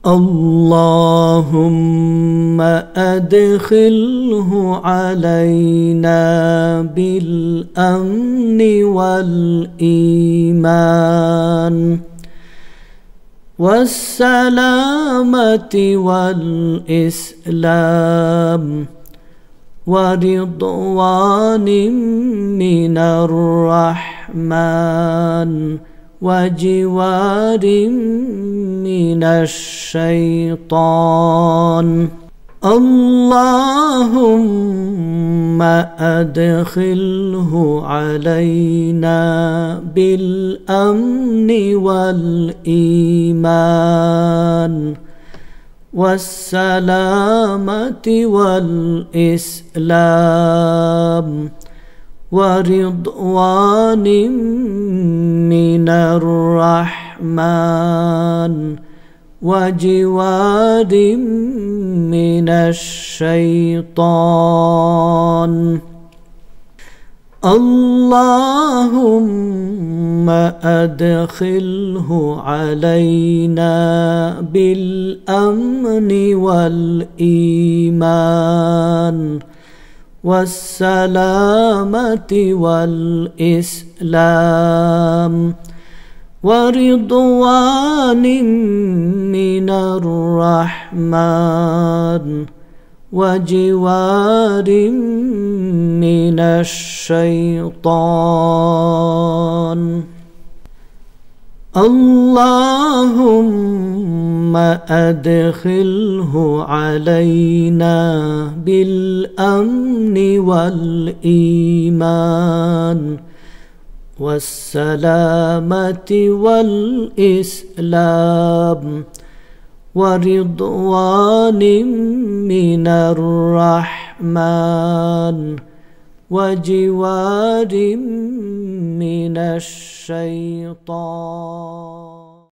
اللهم أدخله علينا بالأمن والإيمان والسلامة والإسلام ورضوان من الرحمن وجوار من الشيطان. اللهم أدخله علينا بالأمن والإيمان والسلامة والإسلام ورضوان من الرحمن وجوار من الشيطان. اللهم أدخله علينا بالأمن والإيمان والسلامة والإسلام ورضوان من الرحمن وجوار من الشيطان. اللهم أدخله علينا بالأمن والإيمان والسلامة والإسلام ورضوان من الرحمن وجوار من الشيطان.